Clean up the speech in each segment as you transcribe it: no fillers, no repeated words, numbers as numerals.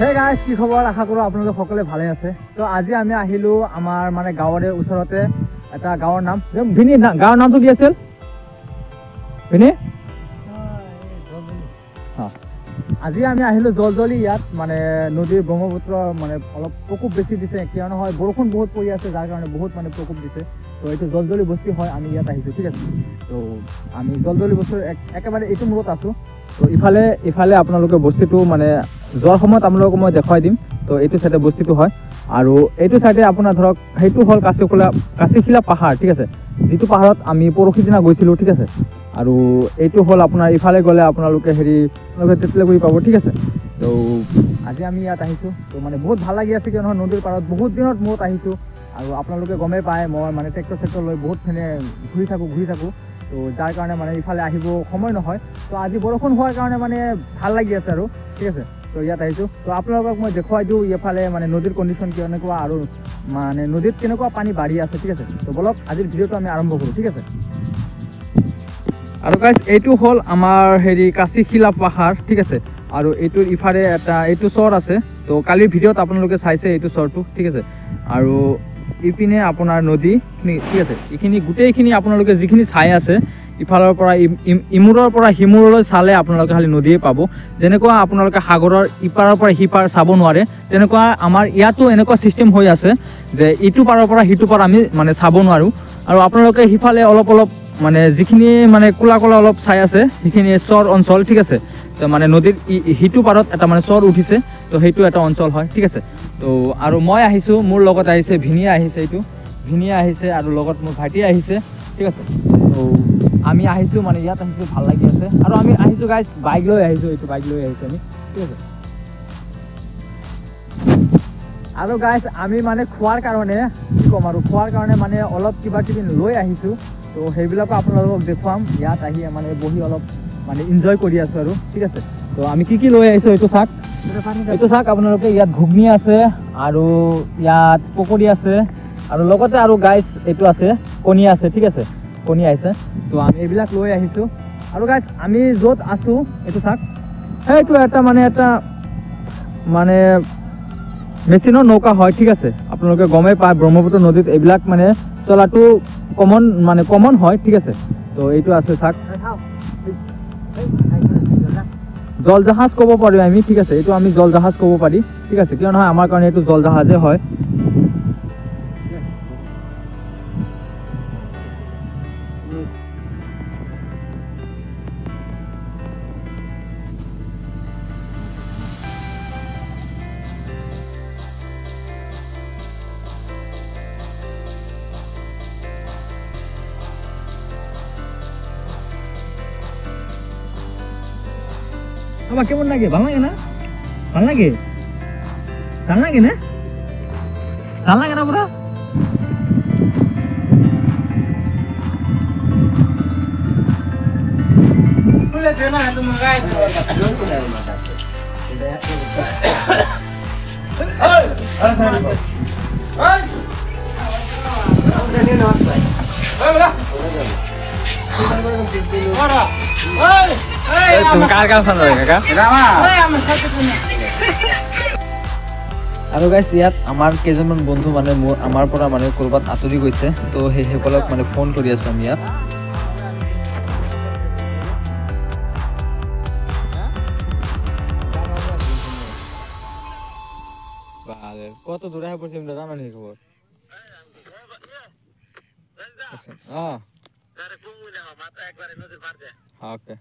Hey guys, কি খবৰ? আশা কৰোঁ আপোনালোক সকলোৱে ভালে আছে। তো আজি আমি আহিলোঁ আমাৰ মানে গাঁৱৰে ওচৰতে এটা গাঁৱৰ নাম ভিনি। গাঁৱৰ নামটো কি আছিল ভিনি? আজি আমি আহিলোঁ জলজলি। ইয়াত মানে নদীৰ ব্ৰহ্মপুত্ৰ মানে অলপ প্ৰকোপ বেছি দিছে, কিয়নো হয় বৰষুণ বহুত পৰি আছে, যাৰ কাৰণে বহুত মানে প্ৰকোপ দিছে। তো এইটো জলজলি বস্তি হয়, আমি ইয়াত আহিছোঁ, ঠিক আছে। তো আমি জলজলি বস্তিৰ একেবাৰে এইটো মূৰত আছোঁ। তো ইফালে আপোনালোকে বস্তিটো মানে যোৱাৰ সময়ত আপোনালোকক মই দেখুৱাই দিম। তো এইটো চাইডে বস্তিটো হয়, আৰু এইটো চাইডে আপোনাৰ ধৰক সেইটো হ'ল কাশীখিলা পাহাৰ, ঠিক আছে, যিটো পাহাৰত আমি পৰহি দিনা গৈছিলোঁ, ঠিক আছে। আৰু এইটো হ'ল আপোনাৰ ইফালে গ'লে আপোনালোকে তেতলাগুৰি পাব, ঠিক আছে। তো আজি আমি ইয়াত আহিছোঁ। তো মানে বহুত ভাল লাগি আছে, কিয় নহয় নদীৰ পাৰত বহুত দিনত মূৰত আহিছোঁ। আৰু আপোনালোকে গমেই পায় মই মানে ট্ৰেক্টৰ লৈ বহুত ঘূৰি থাকোঁ। তো যাৰ কাৰণে মানে ইফালে আহিব সময় নহয়। তো আজি বৰষুণ হোৱাৰ কাৰণে মানে ভাল লাগি আছে আৰু, ঠিক আছে। তো ইয়াত আহিছোঁ। তো আপোনালোকক মই দেখুৱাই দিওঁ ইফালে মানে নদীৰ কণ্ডিশ্যন কেনেকুৱা আৰু মানে নদীত কেনেকুৱা পানী বাঢ়ি আছে, ঠিক আছে। তো বলক আজিৰ ভিডিঅ'টো আমি আৰম্ভ কৰোঁ, ঠিক আছে। আৰু গাইজ, এইটো হ'ল আমাৰ কাশীখিলা পাহাৰ, ঠিক আছে। আৰু এইটোৰ ইফালে এইটো চৰ আছে। তো কালিৰ ভিডিঅ'ত আপোনালোকে চাইছে এইটো চৰটো, ঠিক আছে। আৰু ইপিনে আপোনাৰ নদীখিনি, ঠিক আছে। এইখিনি গোটেইখিনি আপোনালোকে যিখিনি চাই আছে, ইফালৰ পৰা ইমূৰৰ পৰা সিমূৰলৈ চালে আপোনালোকে খালি নদীয়ে পাব। যেনেকুৱা আপোনালোকে সাগৰৰ ইপাৰৰ পৰা সিপাৰ চাব নোৱাৰে, তেনেকুৱা আমাৰ ইয়াতো এনেকুৱা ছিষ্টেম হৈ আছে যে ইটো পাৰৰ পৰা সিটো পাৰ আমি মানে চাব নোৱাৰোঁ। আৰু আপোনালোকে সিফালে অলপ মানে যিখিনি মানে ক'লা অলপ চাই আছে, সেইখিনি চৰ অঞ্চল, ঠিক আছে। তো মানে নদীৰ সিটো পাৰত এটা মানে চৰ উঠিছে, তো সেইটো এটা অঞ্চল হয়, ঠিক আছে। তো আৰু মই আহিছোঁ, মোৰ লগত আহিছে ভিনিয়ে আহিছে আৰু লগত মোৰ ভাইটিয়ে আহিছে, ঠিক আছে। তো আমি আহিছোঁ মানে ইয়াত আহিছোঁ, ভাল লাগি আছে। আৰু আমি আহিছোঁ গাইজ বাইক লৈ আহিছোঁ, এইটো বাইক লৈ আহিছোঁ আমি, ঠিক আছে। আৰু গাইজ আমি মানে খোৱাৰ কাৰণে কি ক'ম আৰু, খোৱাৰ কাৰণে মানে অলপ কিবা কিবি লৈ আহিছোঁ। তো সেইবিলাকো আপোনালোকক দেখুৱাম। ইয়াত আহি মানে বহি অলপ মানে এনজয় কৰি আছোঁ আৰু, ঠিক আছে। তো আমি কি লৈ আহিছোঁ এইটো চাওক আপোনালোকে। ইয়াত ঘুগনি আছে আৰু ইয়াত পকৰি আছে, আৰু লগতে আৰু গাইজ এইটো আছে কণী আছে, ঠিক আছে, কণী আহিছে। তো আমি এইবিলাক লৈ আহিছোঁ। আৰু গাইজ আমি য'ত আছোঁ এইটো চাওক, সেইটো এটা মানে মেচিনৰ নৌকা হয়, ঠিক আছে। আপোনালোকে গমেই পায় ব্ৰহ্মপুত্ৰ নদীত এইবিলাক মানে চলাটো কমন হয়, ঠিক আছে। তো এইটো আছে চাওক, জলজাহাজ ক'ব পাৰি আমি, ঠিক আছে। এইটো আমি জলজাহাজ ক'ব পাৰি, ঠিক আছে, কিয় নহয় আমাৰ কাৰণে এইটো জলজাহাজে হয়। আমার কেমন লাগে? ভালো লাগে না? ভালো লাগে না? ভাল লাগে না পুরা? আৰু গাইজ ইয়াত আমাৰ কেইজনমান বন্ধু মানে আমাৰ পৰা মানে ক'ৰবাত আঁতৰি গৈছে। তো সেইসকলক মানে ফোন কৰি আছোঁ আমি ইয়াত। কত দূৰে পড়ছি জানো নি খবৰ? ওকে।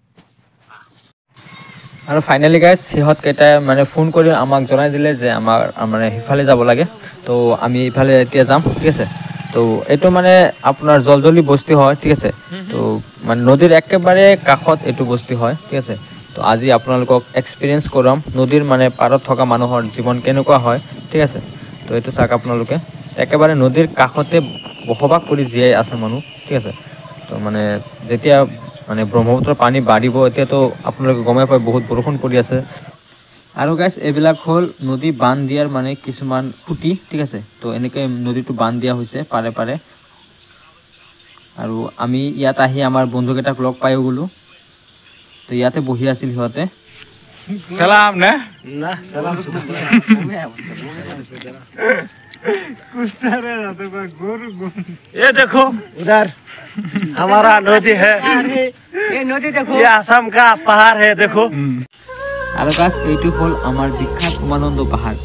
আৰু ফাইনেলি গাইজ সিহঁতকেইটাই মানে ফোন কৰি আমাক জনাই দিলে যে আমাৰ মানে সিফালে যাব লাগে। তো আমি ইফালে এতিয়া যাম, ঠিক আছে। তো এইটো মানে আপোনাৰ জলজলি বস্তি হয়, ঠিক আছে। তো মানে নদীৰ একেবাৰে কাষত এইটো বস্তি হয়, ঠিক আছে। তো আজি আপোনালোকক এক্সপিৰিয়েঞ্চ কৰাম নদীৰ মানে পাৰত থকা মানুহৰ জীৱন কেনেকুৱা হয়, ঠিক আছে। তো এইটো চাওক আপোনালোকে, একেবাৰে নদীৰ কাষতে বসবাস কৰি জীয়াই আছে মানুহ, ঠিক আছে। তো মানে যেতিয়া মানে ব্ৰহ্মপুত্ৰৰ পানী বাঢ়িব, এতিয়াতো আপোনালোকে গমেই পায় বহুত বৰষুণ পৰি আছে। আৰু গাইজ এইবিলাক হ'ল নদী বান্ধ দিয়াৰ মানে কিছুমান খুঁটি, ঠিক আছে। তো এনেকৈ নদীটো বান্ধ দিয়া হৈছে পাৰে। আৰু আমি ইয়াত আহি আমাৰ বন্ধুকেইটাক লগ পায়ো গ'লোঁ। তো ইয়াতে বহি আছিল সিহঁতে। सलाम ने ना सलाम ये देखो उधर हमारा नदी है ये नदी देखो ये आसाम का पहाड़ है देखो আৰু গাছ এইটো হ'ল আমাৰ বিখ্যাত উমানন্দ পাহাৰ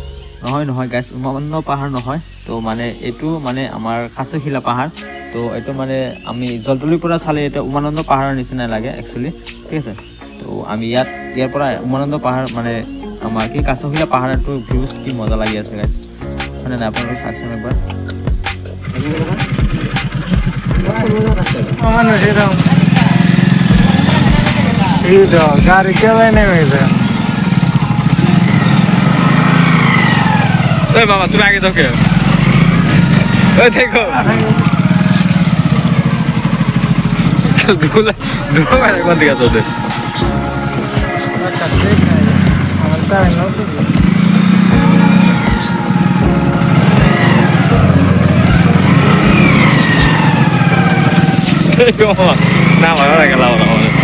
নহয় গাছ উমানন্দ পাহাৰ নহয় তো মানে এইটো মানে আমাৰ খাচুখিলা পাহাৰ তো এইটো মানে আমি জলদলিৰ পৰা চালে এটা উমানন্দ পাহাৰৰ নিচিনা লাগে একচুয়ালি ঠিক আছে তো আমি ইয়াৰ পৰা উমানন্দ পাহাৰ মানে আমাৰ কি খাচুখিলা পাহাৰটো ভিউজ কি মজা লাগি আছে গাছ মানে না আপোনালোক চাওকচোন একবাৰ गाड़ी चला नहीं है ओए बाबा तुम आगे तो के ओए देखो दूल्हा दूल्हा कौन दिया तो दे देखो ना मारा लगा लाओ